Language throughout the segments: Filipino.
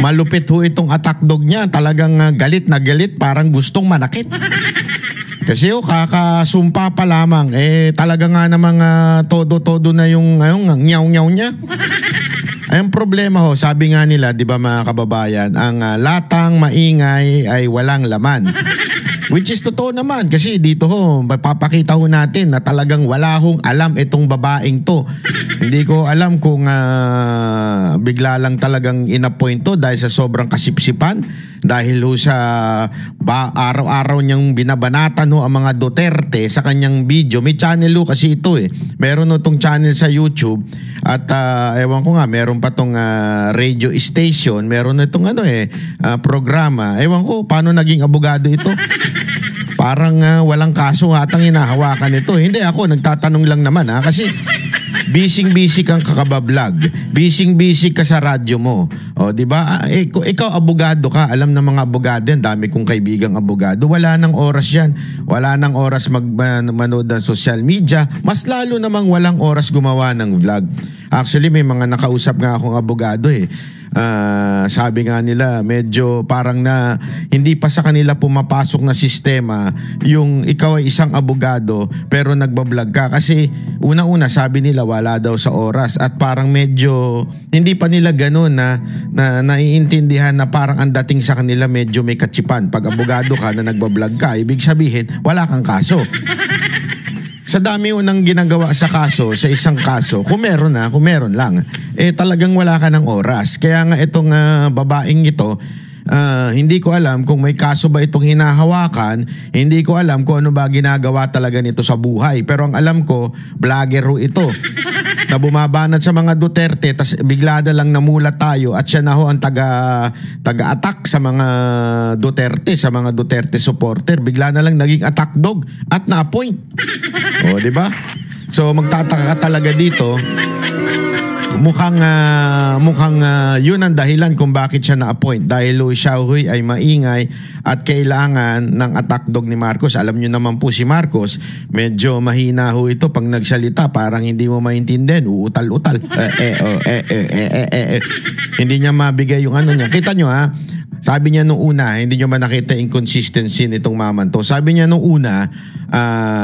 malupit ho itong attack dog niya. Talagang galit na galit, parang gustong manakit. Kasi kakasumpa pa lamang, talaga nga namang todo-todo na yung nyaw-nyaw niya. Ang problema ho, sabi nga nila, di ba mga kababayan, ang latang maingay ay walang laman. Which is totoo naman kasi dito ho, papakita ho natin na talagang wala hong alam itong babaeng to. Hindi ko alam kung bigla lang talagang inappoint to dahil sa sobrang kasipsipan. Dahil ho sa araw-araw niyang binabanatan ho ang mga Duterte sa kanyang video. May channel ho kasi ito Meron ho tong channel sa YouTube. At ewan ko nga, meron pa tong radio station. Meron na itong programa. Ewan ko, paano naging abogado ito? Parang walang kaso hatang hinahawakan ito. Hindi ako, nagtatanong lang naman kasi busy kang kakabablog. Busy ka sa radyo mo. O, di ba? Ikaw abogado ka, alam ng mga abogado yan. Dami kong kaibigang abogado. Wala nang oras yan. Wala nang oras manood ng social media. Mas lalo namang walang oras gumawa ng vlog. Actually, may mga nakausap nga akong abogado sabi nga nila medyo parang na hindi pa sa kanila pumapasok na sistema yung ikaw ay isang abogado pero nagbablog ka kasi una-una sabi nila wala daw sa oras at parang medyo hindi pa nila ganun na naiintindihan na parang ang dating sa kanila medyo may katsipan. Pag abogado ka na nagbablog ka, ibig sabihin wala kang kaso. Sa dami unang ginagawa sa kaso, sa isang kaso, kung meron lang, talagang wala ka ng oras. Kaya nga itong babaeng ito, hindi ko alam kung may kaso ba itong hinahawakan, hindi ko alam kung ano ba ginagawa talaga nito sa buhay. Pero ang alam ko, vlogger ito. Na bumabanat sa mga Duterte, tas bigla na lang namulat tayo at siya na ho ang taga-attack sa mga Duterte, sa mga Duterte supporter. Bigla na lang naging attack dog at na-appoint. O, di ba? So magtataka ka talaga dito. Mukhang yun ang dahilan kung bakit siya na-appoint. Dahil siya ay maingay at kailangan ng attack dog ni Marcos. Alam nyo naman po si Marcos, medyo mahina ho ito pag nagsalita. Parang hindi mo maintindihan. Uutal-utal. Hindi niya mabigay yung ano niya. Kita nyo sabi niya nung una, hindi nyo man nakita inconsistency nitong maman to. Sabi niya nung una,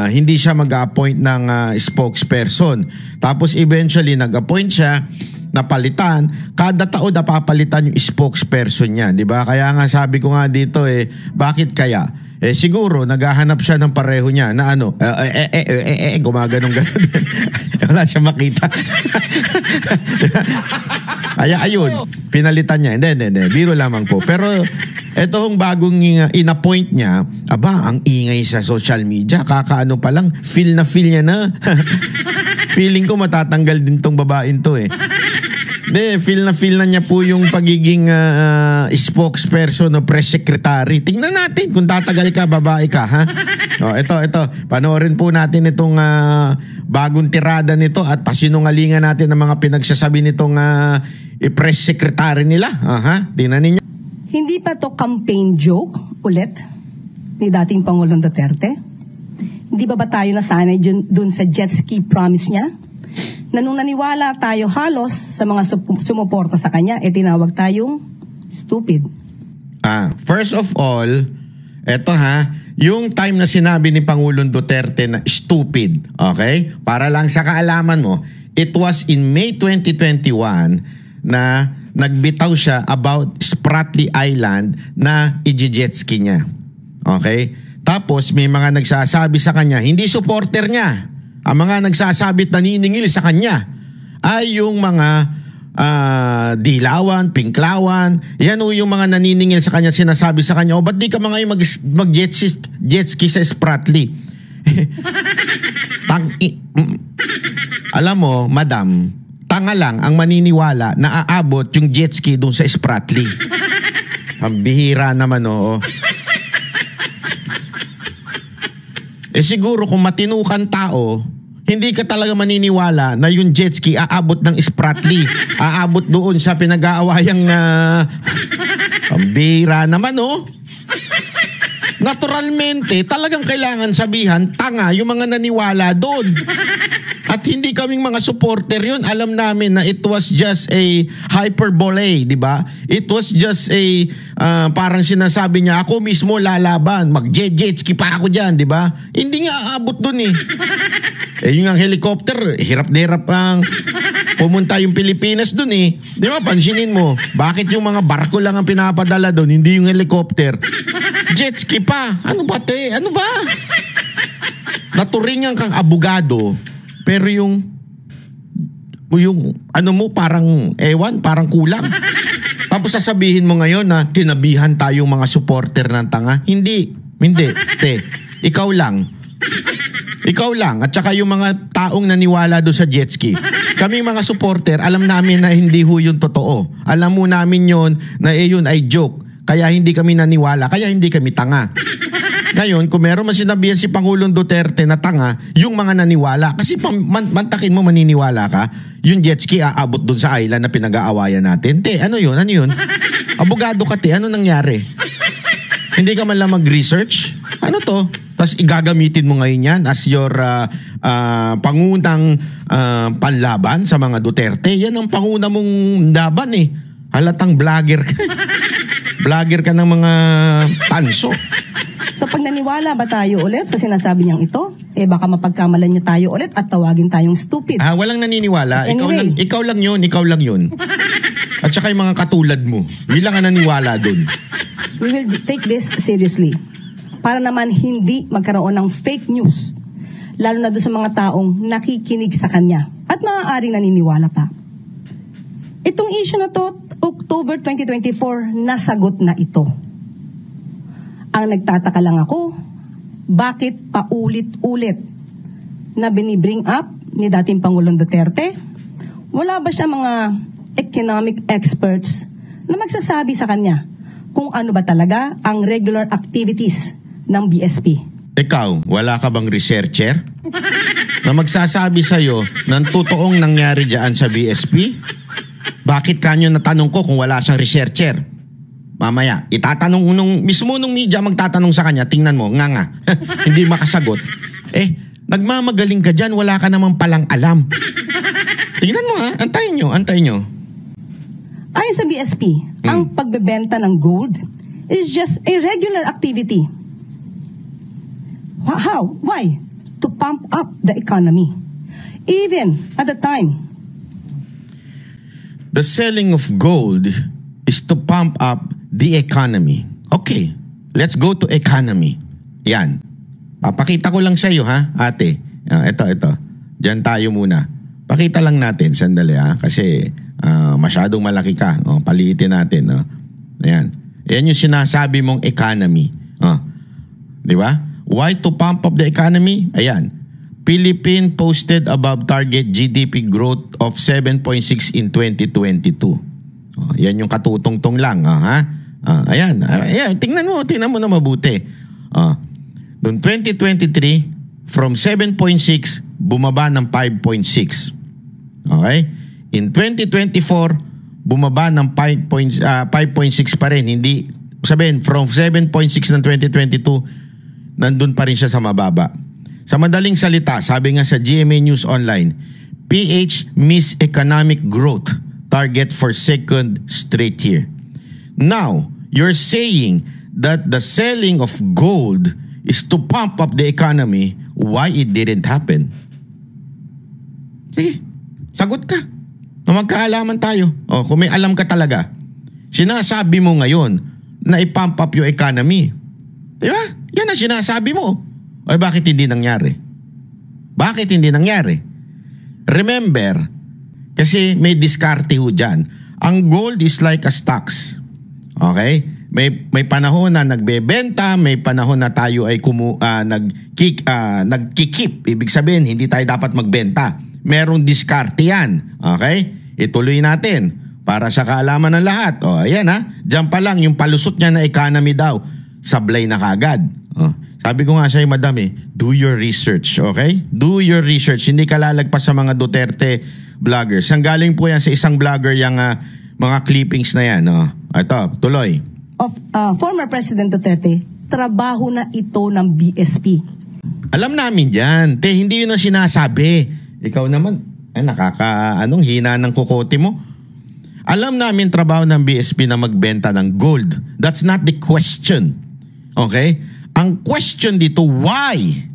hindi siya mag-appoint ng spokesperson. Tapos eventually nag-appoint siya, napalitan. Kada taon napapalitan yung spokesperson niya, di ba? Kaya nga sabi ko nga dito bakit kaya? Siguro naghahanap siya ng pareho niya na gumaganong-ganon. Wala siya makita. Kaya ayun, pinalitan niya. Hindi, biro lamang po. Pero etong bagong in-appoint niya, ang ingay sa social media. Kakaano pa lang, feel niya na. Feeling ko matatanggal din tong babaeng to feel na niya po yung pagiging spokesperson o press secretary. Tingnan natin kung tatagal ka, babae ka, ha? Ito. Panoorin po natin itong bagong tirada nito at pasinungalingan natin ang mga pinagsasabi nitong press secretary nila. Tingnan ninyo. Hindi pa to campaign joke ulit ni dating Pangulong Duterte? Hindi ba tayo nasanay dun sa jet ski promise niya? Na nung naniwala tayo halos sa mga sumuporta sa kanya, tinawag tayong stupid. First of all, eto yung time na sinabi ni Pangulong Duterte na stupid, okay? Para lang sa kaalaman mo, it was in May 2021 na nagbitaw siya about Spratly Island na i-jet ski niya. Okay? Tapos may mga nagsasabi sa kanya, hindi supporter niya. Ang mga nagsasabit naniningil sa kanya ay yung mga dilawan, pinklawan. Yan yung mga naniningil sa kanya, sinasabi sa kanya, ba't di ka mga mag-jet ski sa Spratly? Alam mo, madam, tanga lang ang maniniwala na aabot yung jet ski dun sa Spratly. Ang bihira naman, siguro kung matinukan tao, hindi ka talaga maniniwala na yung jet ski aabot ng Spratly. Aabot doon sa pinag-aawayang pambira naman, Naturalmente, talagang kailangan sabihan, tanga yung mga naniwala doon. At hindi kaming mga supporter yun. Alam namin na it was just a hyperbole, di ba? It was just a, parang sinasabi niya, ako mismo lalaban, mag-jet ski pa ako dyan, di ba? Hindi nga aabot dun eh. Yung ang helicopter, hirap na hirap ang pumunta yung Pilipinas dun eh. Di ba, pansinin mo, bakit yung mga barko lang ang pinapadala dun, hindi yung helicopter? Jet ski pa. Ano ba, te? Ano ba? Naturingan kang abogado, pero yung ano mo parang parang kulang. Tapos sasabihin mo ngayon na tinabihan tayong mga supporter ng tanga. Hindi, te. Ikaw lang. At saka yung mga taong naniwala do sa jet ski. Kami mga supporter, alam namin na hindi ho yun totoo. Alam mo namin yun na yun ay joke. Kaya hindi kami naniwala, kaya hindi kami tanga. Ngayon, kung meron man sinabihan si Pangulong Duterte na tanga, yung mga naniwala, kasi mantakin mo maniniwala ka, yung jet ski aabot dun sa island na pinag-aawayan natin. Te, ano yun? Abogado ka, te. Ano nangyari? Hindi ka man lang mag-research? Ano to? Tapos igagamitin mo ngayon yan as your pangunang panlaban sa mga Duterte. Yan ang panguna mong laban eh. Halatang vlogger ka. Vlogger ka ng mga tanso. So pag naniwala ba tayo ulit sa sinasabi niyang ito, baka mapagkamalan niya tayo ulit at tawagin tayong stupid. Walang naniniwala. Anyway. Ikaw lang yun. At saka yung mga katulad mo. Bilang ang naniwala dun. We will take this seriously. Para naman hindi magkaroon ng fake news. Lalo na doon sa mga taong nakikinig sa kanya. At maaaring naniniwala pa. Itong issue na to, October 2024, nasagot na ito. Ang nagtataka lang ako, bakit paulit-ulit na binibring up ni dating Pangulong Duterte? Wala ba siya mga economic experts na magsasabi sa kanya kung ano ba talaga ang regular activities ng BSP? Ikaw, wala ka bang researcher na magsasabi sa'yo ng totoong nangyari dyan sa BSP? Bakit kanyo natanong ko kung wala siyang researcher? Mamaya, itatanong nung media magtatanong sa kanya, tingnan mo, nga. Hindi makasagot. Nagmamagaling ka dyan, wala ka namang palang alam. Tingnan mo ha, antayin nyo. Ayon sa BSP, ang pagbebenta ng gold is just a regular activity. How? Why? To pump up the economy. Even at the time, the selling of gold is to pump up the economy. Okay, let's go to economy. Yan. Papakita ko lang sa iyo ha, ate. Ito. Diyan tayo muna. Pakita lang natin, sandali ha, kasi masyadong malaki ka. Paliitin natin. Ayan. Yan yung sinasabi mong economy. Di ba? Why to pump up the economy? Ayan. Philippine posted above target GDP growth of 7.6 in 2022. Yan yung katutungtong lang. Ayan. Tingnan mo na mabuti. Noong 2023, from 7.6, bumaba ng 5.6. Okay? In 2024, bumaba ng 5.6 pa rin. Hindi, sabihin, from 7.6 ng 2022, nandun pa rin siya sa mababa. Sa madaling salita, sabi nga sa GMA News Online, PH miss economic growth target for second straight year. Now, you're saying that the selling of gold is to pump up the economy. Why it didn't happen? Sige, sagot ka. Magkaalaman tayo. Kung may alam ka talaga. Sinasabi mo ngayon na i-pump up yung economy. Diba? Yan ang sinasabi mo. Bakit hindi nangyari? Remember, kasi may diskarte ho dyan. Ang gold is like a stocks. Okay? May panahon na nagbebenta, may panahon na tayo ay nagkikip. Ibig sabihin, hindi tayo dapat magbenta. Merong diskarte yan. Okay? Ituloy natin para sa kaalaman ng lahat. Ayan ha. Diyan pa lang, yung palusot niya na economy daw, sablay na kagad. Sabi ko nga sa'yo, madam do your research, okay? Do your research. Hindi ka lalagpas sa mga Duterte vloggers. Ang galing po yan sa isang vlogger yung mga clippings na yan. Ito, tuloy. Of former President Duterte, trabaho na ito ng BSP. Alam namin yan. Hindi yun ang sinasabi. Ikaw naman, hina ng kukote mo. Alam namin trabaho ng BSP na magbenta ng gold. That's not the question. Okay? Ang question dito, why?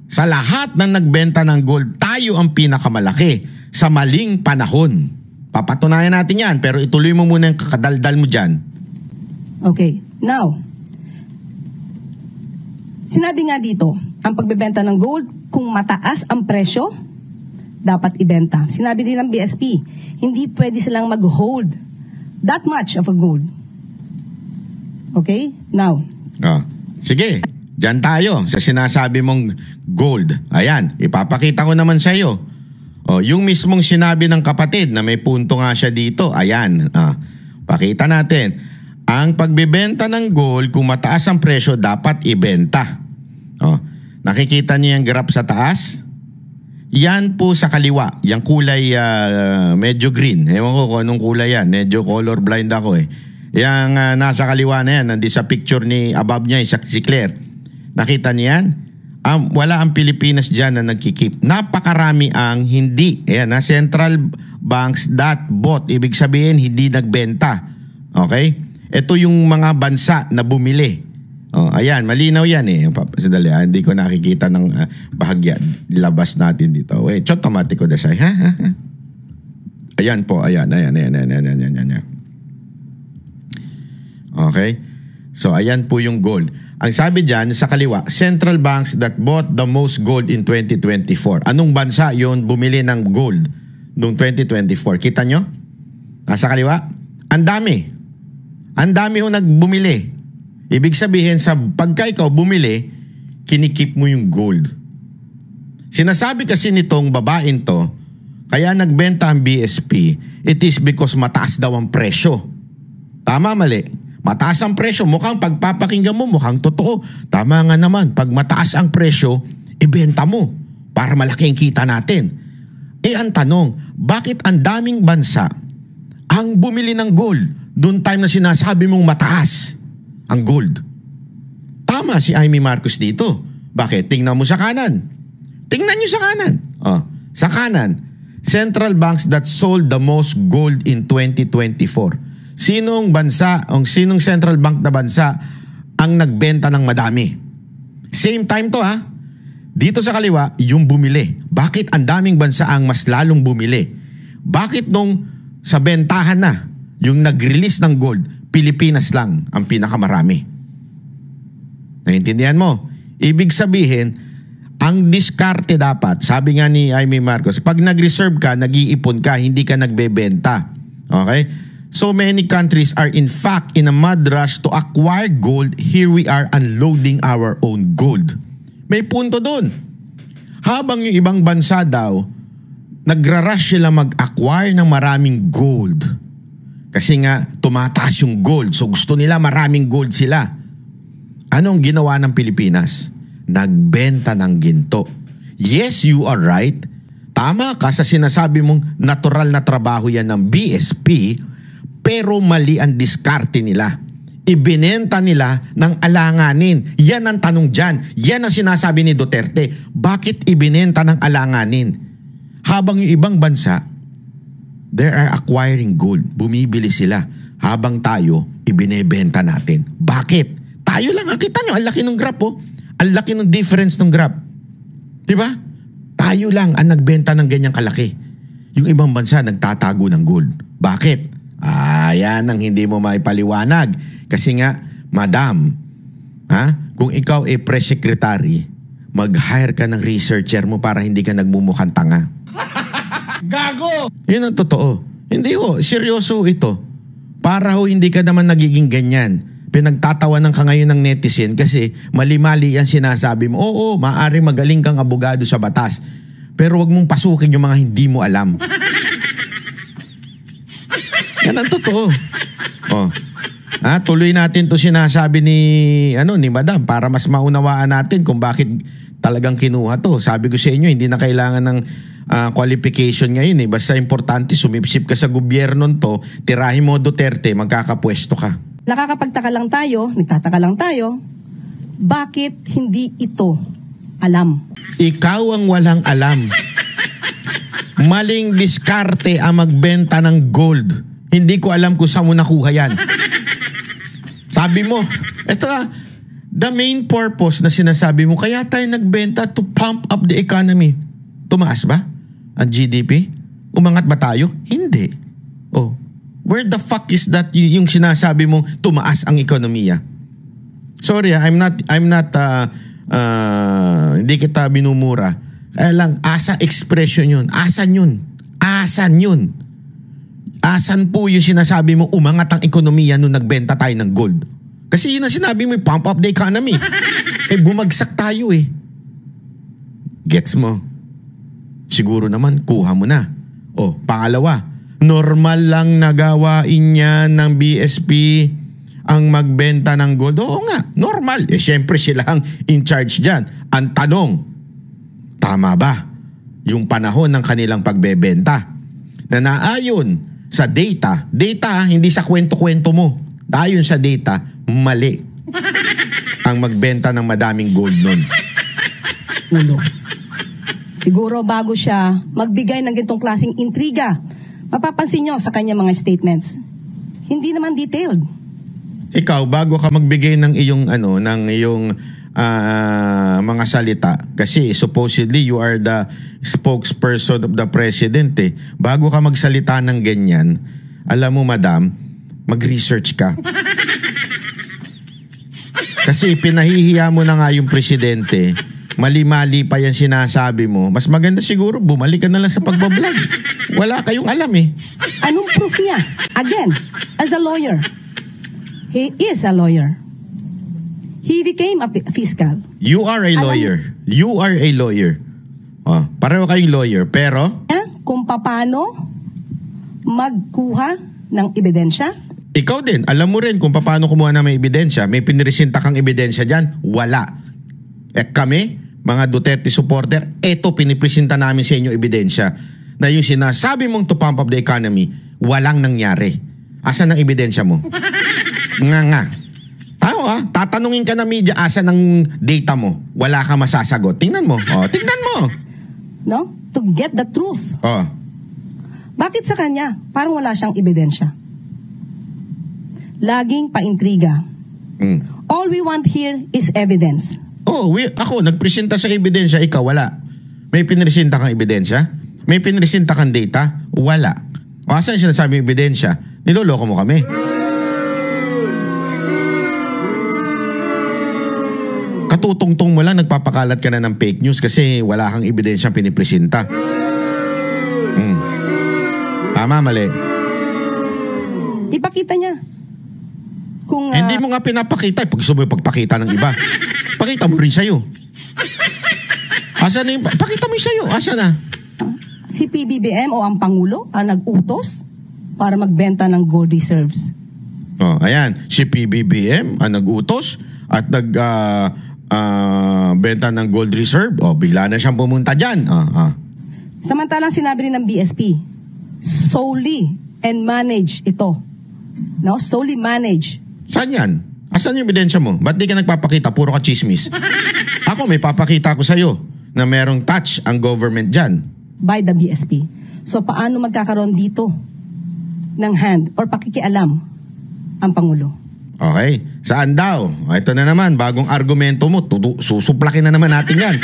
Sa lahat ng nagbenta ng gold, tayo ang pinakamalaki sa maling panahon. Papatunayan natin yan, pero ituloy mo muna yung kakadaldal mo dyan. Okay. Now, sinabi nga dito, ang pagbebenta ng gold, kung mataas ang presyo, dapat ibenta. Sinabi din ng BSP, hindi pwede silang mag-hold that much of a gold. Okay? Now. Sige, dyan tayo sa sinasabi mong gold. Ayan, ipapakita ko naman sa iyo. Yung mismong sinabi ng kapatid na may punto nga siya dito. Ayan, pakita natin. Ang pagbebenta ng gold, kung mataas ang presyo, dapat ibenta. Nakikita niyo yung graph sa taas? Yan po sa kaliwa. Yung kulay medyo green. Ewan ko kung anong kulay yan. Medyo color blind ako eh. Yung nasa kaliwa na yan, nandito sa picture ni above niya, si Claire. Nakita niyo yan? Wala ang Pilipinas dyan na nagkikip. Napakarami ang hindi. Ayan, central banks that bought. Ibig sabihin, hindi nagbenta. Okay? Ito yung mga bansa na bumili. Ayan, malinaw yan eh. Sadali, hindi ko nakikita ng bahagya. Labas natin dito. Wait, automatic ko desay. Ayan po, ayan. Okay? So, ayan po yung gold. Ang sabi dyan, sa kaliwa, central banks that bought the most gold in 2024. Anong bansa yon bumili ng gold noong 2024? Kita nyo? Nasa kaliwa? Ang dami. Ang dami yung nagbumili. Ibig sabihin, sa pagka ikaw bumili, kinikip mo yung gold. Sinasabi kasi nitong babaeng to, kaya nagbenta ang BSP, it is because mataas daw ang presyo. Tama, mali? Mataas ang presyo, mukhang pagpapakinggan mo, mukhang totoo. Tama nga naman, pag mataas ang presyo, ibenta mo para malaki ang kita natin. Ang tanong, bakit ang daming bansa ang bumili ng gold doon time na sinasabi mong mataas ang gold? Tama si Amy Marcos dito. Bakit? Tingnan mo sa kanan. Tingnan nyo sa kanan. Sa kanan, central banks that sold the most gold in 2024. Sinong bansa, sinong central bank na bansa ang nagbenta ng madami? Same time to ha. Dito sa kaliwa, yung bumili. Bakit ang daming bansa ang mas lalong bumili? Bakit nung sa bentahan na, yung nag-release ng gold, Pilipinas lang ang pinakamarami? Naintindihan mo? Ibig sabihin, ang diskarte dapat, sabi nga ni Amy Marcos, pag nag-reserve ka, nag-iipon ka, hindi ka nagbebenta. Okay? So many countries are in fact in a mad rush to acquire gold. Here we are unloading our own gold. May punto doon. Habang yung ibang bansa daw, nagra-rush sila mag-acquire ng maraming gold. Kasi nga, tumataas yung gold. So gusto nila maraming gold sila. Anong ginawa ng Pilipinas? Nagbenta ng ginto. Yes, you are right. Tama ka sa sinasabi mong natural na trabaho yan ng BSP, pero mali ang diskarte nila. Ibinenta nila ng alanganin. Yan ang tanong dyan. Yan ang sinasabi ni Duterte. Bakit ibinenta ng alanganin? Habang yung ibang bansa, they are acquiring gold. Bumibili sila. Habang tayo, ibinebenta natin. Bakit? Tayo lang. Kita nyo, ang laki ng graph oh. Ang laki ng difference ng graph. Diba? Tayo lang ang nagbenta ng ganyang kalaki. Yung ibang bansa nagtatago ng gold. Bakit? Yan ang hindi mo maipaliwanag. Kasi nga, madam, kung ikaw ay press secretary, mag-hire ka ng researcher mo para hindi ka nagmumukhang tanga. Gago! Yun ang totoo. Hindi ho, seryoso ito. Para ho hindi ka naman nagiging ganyan. Pinagtatawanan ka ngayon ng netizen kasi mali-mali yan sinasabi mo. Oo, maaari magaling kang abogado sa batas. Pero wag mong pasukin yung mga hindi mo alam. Yan ang totoo. Tuloy natin to sinasabi ni Madam para mas maunawaan natin kung bakit talagang kinuha to. Sabi ko sa inyo, hindi na kailangan ng qualification ngayon eh. Basta importante, sumipsip ka sa gobyerno to, tirahin mo Duterte, magkakapwesto ka. Nagtataka lang tayo, bakit hindi ito alam? Ikaw ang walang alam. Maling diskarte ang magbenta ng gold. Hindi ko alam kung saan mo nakuha yan. Sabi mo, eto the main purpose na sinasabi mo, kaya tayo nagbenta to pump up the economy. Tumaas ba ang GDP? Umangat ba tayo? Hindi. Oh, where the fuck is that yung sinasabi mo tumaas ang ekonomiya? Sorry, I'm not hindi kita binumura. Kaya lang, asa expression yun. Asan yun? Asan yun? Asan po yung sinasabi mo umangat ang ekonomiya nung nagbenta tayo ng gold? Kasi yun ang sinabi mo, pump up the economy. Bumagsak tayo eh. Gets mo? Siguro naman, kuha mo na. O, pangalawa, normal lang nagawain niya ng BSP ang magbenta ng gold. Oo nga, normal. Siyempre sila ang in charge dyan. Ang tanong, tama ba yung panahon ng kanilang pagbebenta? Na naayon sa data, hindi sa kwento-kwento mo, ayon sa data, mali ang magbenta ng madaming gold nun. Ulo. Siguro bago siya magbigay ng ganitong klaseng intriga, mapapansin nyo sa kanya mga statements, hindi naman detailed. Ikaw, bago ka magbigay ng iyong mga salita, kasi supposedly you are the spokesperson of the president eh. Bago ka magsalita ng ganyan, alam mo madam, mag-research ka. Kasi pinahihiya mo na nga yung presidente, mali-mali pa yan sinasabi mo. Mas maganda siguro, bumalik ka na lang sa pagbablog. Wala kayong alam eh. Anong proof niya? Again, as a lawyer, he is a lawyer. He became a fiscal. You are a lawyer. You are a lawyer. Oh, pareho kayong lawyer, pero kung paano magkuha ng ebidensya? Ikaw din, alam mo rin kung paano kumuha na may ebidensya. May pinresinta kang ebidensya dyan? Wala. Kami, mga Duterte supporter, eto pinipresenta namin sa inyo ebidensya na yung sinasabi mong to pump up the economy, walang nangyari. Asan ang ebidensya mo? Nga. Tatanungin ka na media, asan ang data mo? Wala ka masasagot. Tingnan mo. Tingnan mo. No? To get the truth. Bakit sa kanya parang wala siyang ebidensya? Laging paintriga. All we want here is evidence. Ako, nagpresenta sa ebidensya, ikaw wala. May pinresenta kang ebidensya? May pinresenta kang data? Wala. Asan sinasabi yung ebidensya? Niloloko mo kami. Katutungtong mo lang, nagpapakalat ka na ng fake news kasi wala kang ebidensyang pinipresenta. Tama, mali. Ipakita niya. Kung, hindi mo nga pinapakita. Pag gusto mo pagpakita ng iba, pakita mo rin sa'yo. Asa na yung, pakita mo sa'yo. Asa na? Si PBBM o ang Pangulo ang nag-utos para magbenta ng gold reserves. Ayan. Si PBBM ang nag-utos at benta ng gold reserve. Bigla na siyang pumunta dyan. Samantalang sinabi rin ng BSP, solely and manage ito. No? Solely manage. Saan yan? Asan yung ebidensya mo? Ba't di ka nagpapakita? Puro ka chismis. Ako, may papakita ko sa'yo na merong touch ang government dyan. By the BSP. So, paano magkakaroon dito ng hand or pakikialam ang Pangulo? Okay. Saan daw? Ito na naman, bagong argumento mo. Susuplakin na naman natin yan.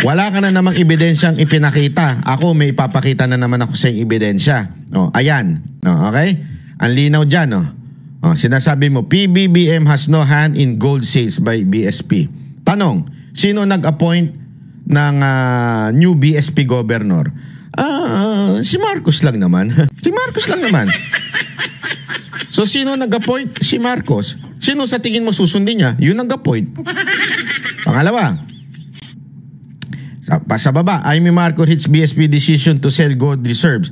Wala ka na namang ebidensyang ipinakita. Ako, may ipapakita na naman ako sa ebidensya. Ayan. Okay? Ang linaw dyan. Sinasabi mo, PBBM has no hand in gold sales by BSP. Tanong, sino nag-appoint ng new BSP governor? Si Marcos lang naman. Si Marcos lang naman. So, sino nag-appoint? Si Marcos. Sino sa tingin mo susundin niya? Yun nag-appoint. Pangalawa, sa baba, Amy Marcos hits BSP decision to sell gold reserves.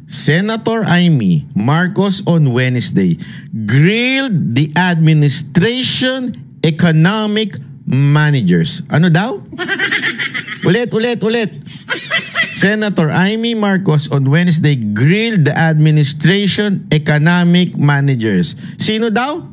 Senator Amy Marcos on Wednesday grilled the administration economic managers. Ano daw? Ulit. Senator Amy Marcos on Wednesday grilled the administration economic managers. Sino daw?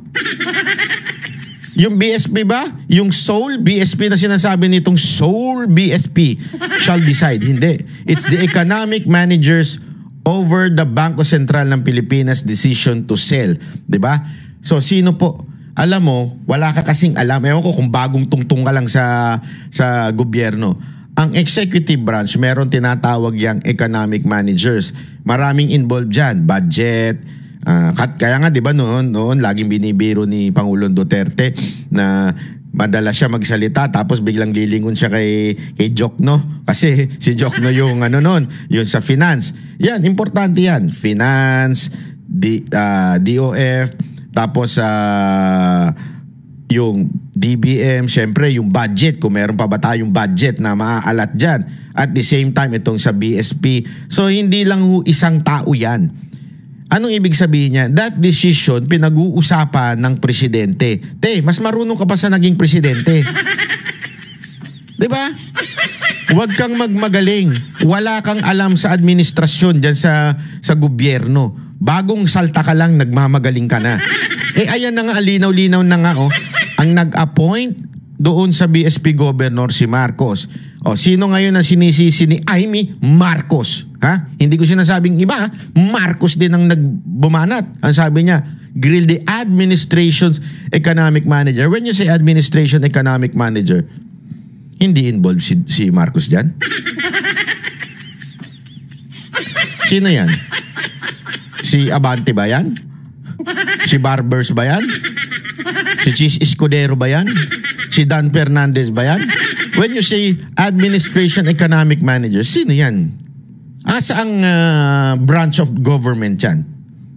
Yung BSP ba? Yung sole BSP na sinasabi nitong sole BSP shall decide. Hindi. It's the economic managers over the Bangko Sentral ng Pilipinas decision to sell. Diba? So, sino po? Alam mo, wala ka kasing alam. Ewan ko kung bagong tungtong ka lang sa gobyerno. Ang executive branch, meron tinatawag yang economic managers. Maraming involved dyan. Budget, kaya nga 'di ba noon laging binibiro ni Pangulong Duterte na madalas siya magsalita tapos biglang lilingon siya kay Jokno kasi si Jokno yung yung sa finance. Yan, importante yan. Finance, DOF, tapos yung DBM, syempre yung budget, kung meron pa ba tayong budget na maaalat dyan. At the same time, itong sa BSP. So, hindi lang isang tao yan. Anong ibig sabihin niya? That decision, pinag-uusapan ng presidente. Mas marunong ka pa sa naging presidente. Diba? Huwag kang magmagaling. Wala kang alam sa administrasyon dyan sa gobyerno. Bagong salta ka lang, nagmamagaling ka na. Ayan na nga, linaw-linaw na nga, ang nag-appoint doon sa BSP Governor si Marcos. Sino ngayon ang sinisisi ni Amy? Marcos. Ha? Hindi ko sinasabing iba. Marcos din ang nagbumanat. Ang sabi niya, grill the administration's economic manager. When you say administration economic manager, hindi involved si Marcos dyan? Sino yan? Si Abante ba yan? Si Barbers ba yan? Si Chis Escudero ba yan? Si Dan Fernandez ba yan? When you say administration economic manager, sino yan? Saang branch of government yan?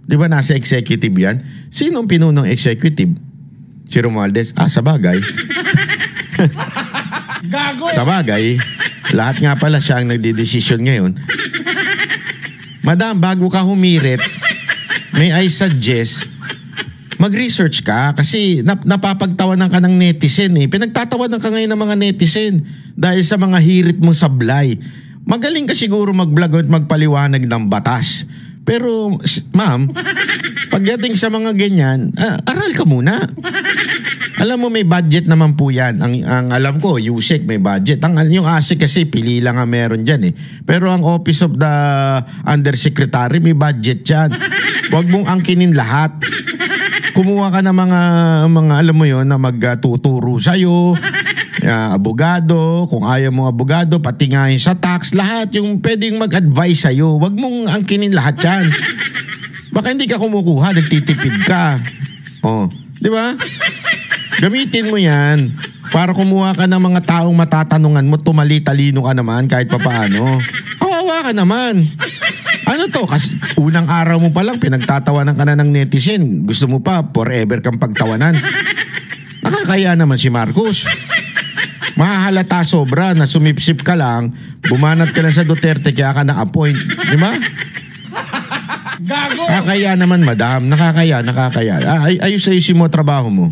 Di ba nasa executive yan? Sino ang pinunong executive? Si Romualdez? Sa bagay. Gago! Sa bagay, lahat nga pala siya ang nagdidesisyon ngayon. Madam, bago ka humirit, may I suggest, mag-research ka kasi napapagtawanan ka ng netizen eh. Pinagtatawanan ka ngayon ng mga netizen dahil sa mga hirit mong sablay. Magaling ka siguro mag-vlog at magpaliwanag ng batas. Pero, ma'am, pagdating sa mga ganyan, aral ka muna. Alam mo, may budget naman po yan. Ang alam ko, USEC may budget. Yung ASEC kasi, pili lang ang meron dyan eh. Pero ang Office of the Undersecretary, may budget yan. Huwag mong angkinin lahat. Kumuha ka ng mga alam mo yon na magtuturo sa'yo. Abogado, kung ayaw mo abogado, pati nga yung sa tax, lahat yung pwedeng mag-advise sa'yo. Huwag mong angkinin lahat yan. Baka hindi ka kumukuha, nagtitipid ka. Di ba? Gamitin mo yan para kumuha ka ng mga taong matatanungan mo, tumali-talino ka naman kahit papaano. Kawawa ka naman. Ano to? Kasi unang araw mo pa lang, pinagtatawanan ka na ng netizen. Gusto mo pa, forever kang pagtawanan. Nakakaya naman si Marcos. Mahahalata sobra na sumipsip ka lang, bumanat ka lang sa Duterte kaya ka na-appoint. Di ba? Gago! Nakakaya naman, madam. Nakakaya. Ayos-ayusin mo trabaho mo.